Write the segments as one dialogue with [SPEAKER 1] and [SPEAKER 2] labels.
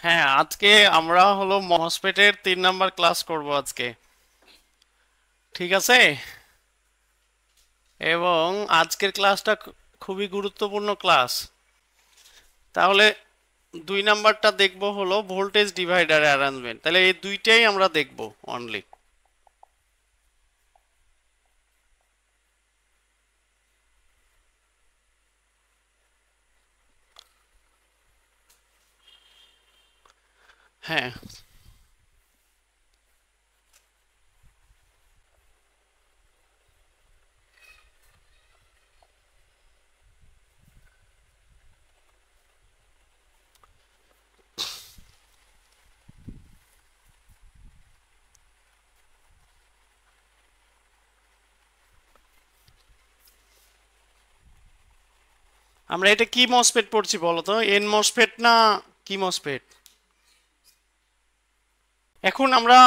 [SPEAKER 1] হ্যাঁ, আজকে আমরা হলো মসফেটের 3 নাম্বার ক্লাস করব আজকে। ঠিক আছে। এবং আজকের ক্লাসটা খুবই গুরুত্বপূর্ণ ক্লাস। তাহলে 2 নাম্বারটা দেখব হলো ভোল্টেজ ডিভাইডার অ্যারেঞ্জমেন্ট। তাহলে এই দুইটাই আমরা দেখব অনলি। হ্যাঁ, আমরা এটা কি মসফেট পড়ছি বলো তো? এন মসফেট না কি মসফেট? এখন আমরা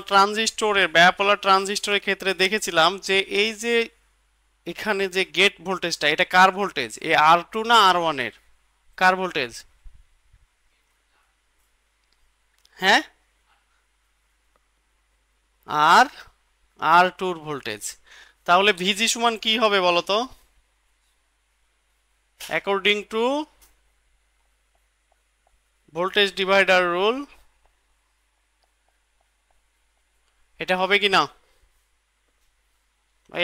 [SPEAKER 1] ট্রানজিস্টরের বায়োপোলার ট্রানজিস্টরের ক্ষেত্রে দেখেছিলাম যে এই যে এখানে যে গেট ভোল্টেজটা, এটা কার ভোল্টেজ? এ R2 না R1 এর? কার ভোল্টেজ? হ্যাঁ, আর R2 ভোল্টেজ। তাহলে ভিজি সমান কি হবে বলো তো? According to voltage divider rule এটা হবে কি না?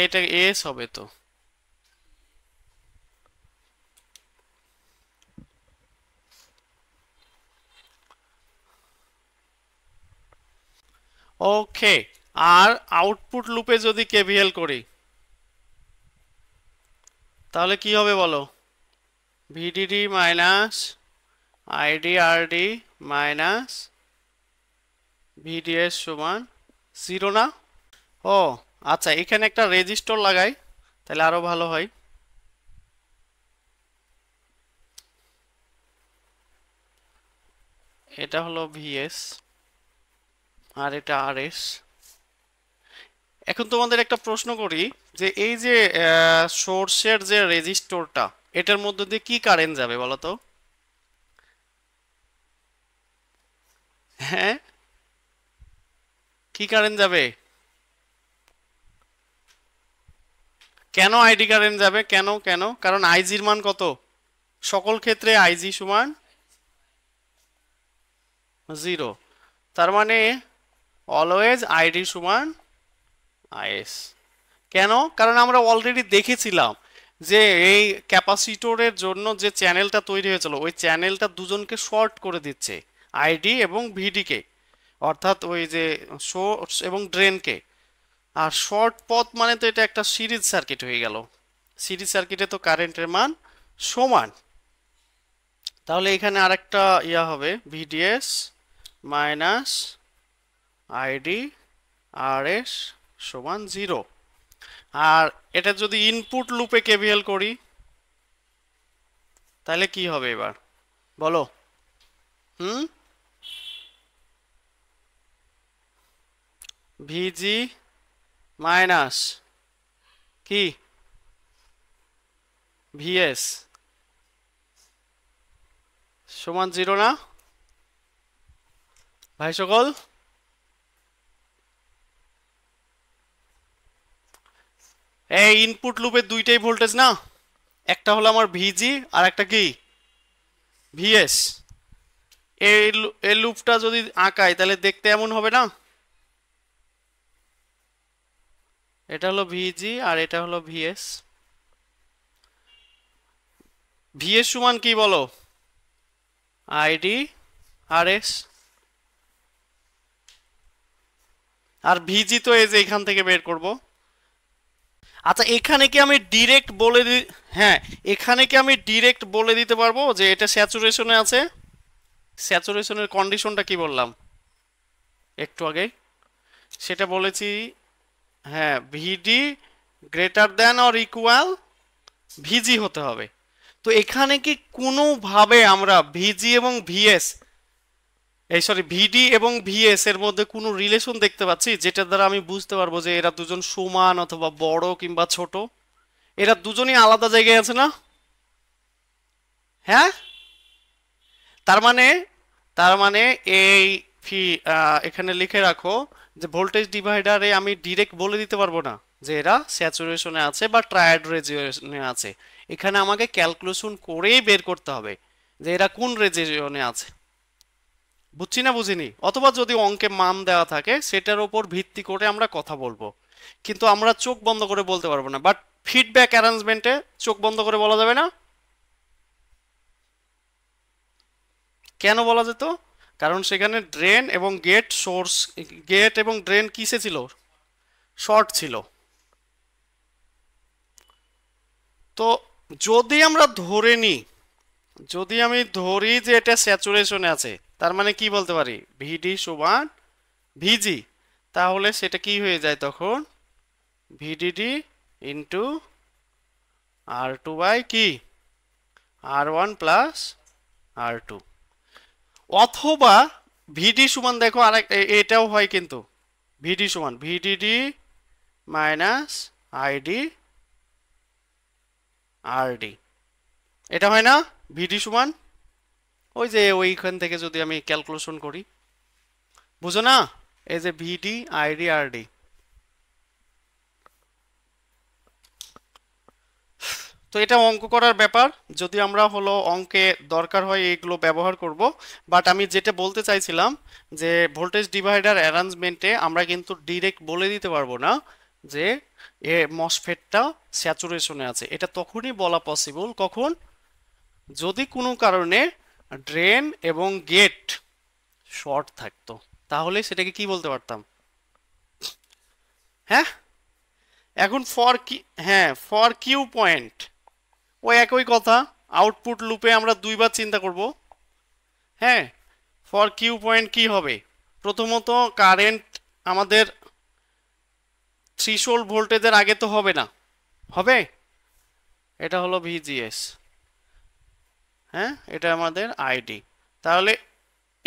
[SPEAKER 1] এটা এস হবে তো। ওকে। আর আউটপুট লুপে যদি কেভিএল করি তাহলে কি হবে বলো? VDD minus ID RD minus VDS সমান 0 না? ও আচ্ছা, এখানে একটা রেজিস্টর লাগাই তাহলে আরো ভালো হয়। এটা হলো ভিএস আর এটা আরএস। এখন তোমাদের একটা প্রশ্ন করি যে এই যে সোর্সের যে রেজিস্টরটা, এটার মধ্যে দিয়ে কি কারেন্ট যাবে বলো তো? হ্যাঁ, কি কারেন্ট যাবে? কেন আইডি কারেন্ট যাবে? কেন কেন? কারণ আইজির মান কত? সকল ক্ষেত্রে আইজি সমান 0। তার মানে অলওয়েজ আইডি সমান আইএস। কেন? কারণ আমরা অলরেডি দেখেছিলাম যে এই ক্যাপাসিটরের জন্য যে চ্যানেলটা তৈরি হয়েছিল ওই চ্যানেলটা দুজনকে শর্ট করে দিচ্ছে, আইডি এবং ভিডিকে, অর্থাৎ ওই যে সোর্স এবং ড্রেনকে। আর শর্ট পথ মানে তো এটা একটা সিরিজ সার্কিট হয়ে গেল। সিরিজ সার্কিটে তো কারেন্টের মান সমান। তাহলে এখানে আরেকটা ইয়া হবে ভিডিএস মাইনাস আইডি আরএস সমান 0। আর এটা যদি ইনপুট লুপে কেভিএল করি তাহলে কি হবে এবার বলো? হুম, ভিজি মাইনাস কি ভিএস সমান 0 না ভাই সকল? এই ইনপুট লুপের দুইটাই ভোল্টেজ না? একটা হলো আমার ভিজি আর একটা কি ভিএস। এই লুপটা যদি আঁকাই তাহলে দেখতে এমন হবে না? এটা হলো ভিজি আর এটা হলো ভিএস। ভিএস সমান কি বলো? ID RS. আর ভিজি তো এই যে এখান থেকে বের করব। আচ্ছা, এখানে কি আমি ডিরেক্ট বলে হ্যাঁ, এখানে কি আমি ডিরেক্ট বলে দিতে পারবো যে এটা স্যাচুরেশনে আছে? স্যাচুরেশনের কন্ডিশনটা কি বললাম একটু আগে? সেটা বলেছি, হ্যাঁ, ভিডি গ্রেটার দ্যান অর ইকুয়াল ভিজি হতে হবে। তো এখানে কি কোনোভাবে আমরা ভিজি এবং ভিএস, এই সরি ভিডি এবং ভিএস এর মধ্যে কোনো রিলেশন দেখতে পাচ্ছি যেটা দ্বারা আমি বুঝতে পারবো যে এরা দুজন সমান অথবা বড় কিংবা ছোট? এরা দুজনই আলাদা জায়গায় আছে না? হ্যাঁ, তার মানে তার মানে এই ফি এখানে লিখে রাখো যে ভোল্টেজ ডিভাইডারে আমি ডিরেক্ট বলে দিতে পারবো না যে এরা স্যাচুরেশনে আছে বা ট্রায়াড রিজিয়নে আছে। এখানে আমাকে ক্যালকুলেশন করেই বের করতে হবে যে এরা কোন রিজিয়নে আছে। বুঝছি না বুঝিনি? অথবা যদি অঙ্কে মান দেওয়া থাকে সেটার উপর ভিত্তি করে আমরা কথা বলবো, কিন্তু আমরা চোখ বন্ধ করে বলতে পারবো না। বাট ফিডব্যাক অ্যারেঞ্জমেন্টে চোখ বন্ধ করে বলা যাবে না। কেন বলা যেত? কারণ সেখানে ড্রেন এবং গেট এবং ড্রেন কিসে ছিল? শর্ট ছিল। তো যদি আমরা ধরে নিই, যদি আমি ধরি যে এটা স্যাচুরেশনে আছে, তার মানে কি বলতে পারি? ভিডি সমান ভিজি। তাহলে সেটা কি হয়ে যায় তখন? VDD into R two by কি R one plus R two. অথবা ভিডি সমান দেখো আরেক এটাও হয় কিন্তু, ভিডি সমান ভিডিডি মাইনাস আইডি আরডি। এটা হয় না? ভিডি সমান ওই যে ওইখান থেকে যদি আমি ক্যালকুলেশন করি, বুঝো না? এই যে ভিডি আইডি আরডি। তো এটা অঙ্ক করার ব্যাপার, যদি আমরা হলো অঙ্কে দরকার হয় এগুলো ব্যবহার করব। বাট আমি যেটা বলতে চাইছিলাম যে ভোল্টেজ ডিভাইডার অ্যারেঞ্জমেন্টে আমরা কিন্তু ডিরেক্ট বলে দিতে পারবো না যে এ মসফেটটা স্যাচুরেশনে আছে। এটা তখনই বলা পসিবল কখন? যদি কোনো কারণে ড্রেন এবং গেট শর্ট থাকতো, তাহলে সেটাকে কি বলতে পারতাম? হ্যাঁ, এখন ফর কি, হ্যাঁ ফর কিউ পয়েন্ট ওই একই কথা। আউটপুট লুপে আমরা দুইবার চিন্তা করব। হ্যাঁ, ফর কিউ পয়েন্ট কি হবে? প্রথমত কারেন্ট আমাদের থ্রিশোল্ড ভোল্টেজের আগে তো হবে না, হবে? এটা হলো ভিজিএস, হ্যাঁ এটা আমাদের আইডি। তাহলে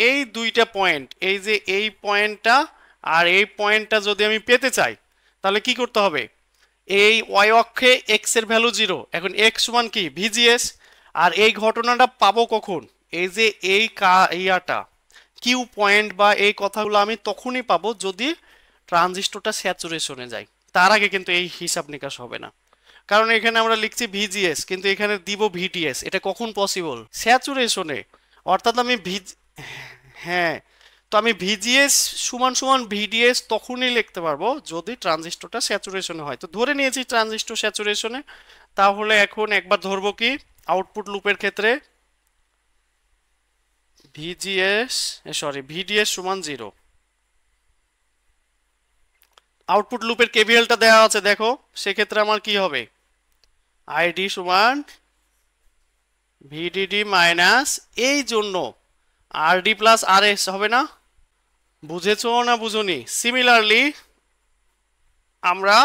[SPEAKER 1] এই দুইটা পয়েন্ট, এই যে এই পয়েন্টটা আর এই পয়েন্টটা যদি আমি পেতে চাই, তাহলে কি করতে হবে? এই ওয়াই অক্ষে এক্স এর ভ্যালু 0, এখন এক্স সমান কি ভিজিএস। আর এই ঘটনাটা পাবো কখন? এই যে এই ইয়াটা কিউ পয়েন্ট বা এই কথাগুলো আমি তখনই পাবো যদি ট্রানজিস্টরটা স্যাচুরেশনে যায়। তার আগে কিন্তু এই হিসাব নিকাশ হবে না, কারণ এখানে আমরা লিখছি ভিজিএস কিন্তু এখানে দিব ভিটিএস। এটা কখন পসিবল? স্যাচুরেশনে। অর্থাৎ আমি হ্যাঁ, তো আমি ভিজিএস সমান সমান ভিডিএস তখনই লিখতে পারবো যদি ট্রানজিস্টরটা স্যাচুরেশনে হয়। তো ধরে নিয়েছি ট্রানজিস্টর স্যাচুরেশনে, তাহলে এখন একবার ধরবো কি আউটপুট লুপের ক্ষেত্রে ভিডিএস সমান 0। আউটপুট লুপের কেভিএলটা দেওয়া আছে দেখো, সেক্ষেত্রে আমার কি হবে? আইডি সমান ভিডিডি মাইনাস এই জন্য আরডি প্লাস আর এস হবে না? বুঝেছো না বুঝনি? সিমিলারলি আমরা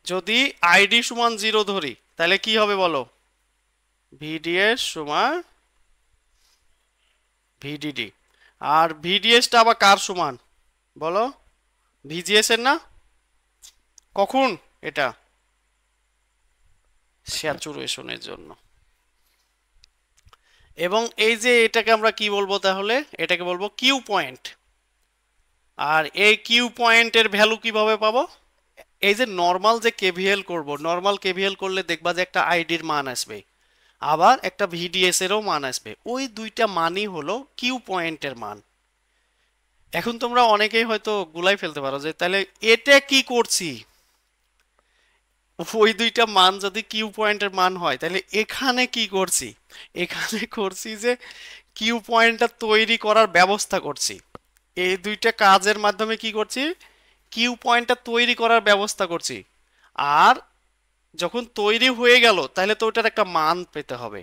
[SPEAKER 1] যদি আইডি সমান 0 ধরি তাহলে কি হবে বলো? ভিডিএস সমান ভিডিডি। আর ভিডিএসটা আবার কার সমান বলো? ভিজিএস এর না? কখন এটা? স্যাচুরেশনের জন্য। এবং এই যে এটাকে আমরা কি বলবো তাহলে? এটাকে বলবো কিউ পয়েন্ট। আর এই কিউ পয়েন্টের ভ্যালু কিভাবে পাবো? এই যে নর্মাল যে কেভিএল করব, নর্মাল কেভিএল করলে দেখবা যে একটা আইডির মান আসবে, আবার একটা ভিডিএস এরও মান আসবে। ওই দুইটা মানই হলো কিউ পয়েন্টের মান। এখন তোমরা অনেকেই হয়তো গুলাই ফেলতে পারো যে তাহলে এটা কি করছি? ওই দুইটা মান যদি কিউ পয়েন্টের মান হয় তাহলে এখানে কি করছি? এখানে করছি যে কিউ পয়েন্টটা তৈরি করার ব্যবস্থা করছি। এই দুইটা কাজের মাধ্যমে কি করছি? কিউ পয়েন্টটা তৈরি করার ব্যবস্থা করছি। আর যখন তৈরি হয়ে গেল তাহলে তো ওটার একটা মান পেতে হবে।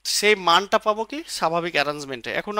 [SPEAKER 1] সেই মানটা পাবো কি স্বাভাবিক অ্যারেঞ্জমেন্টে। এখন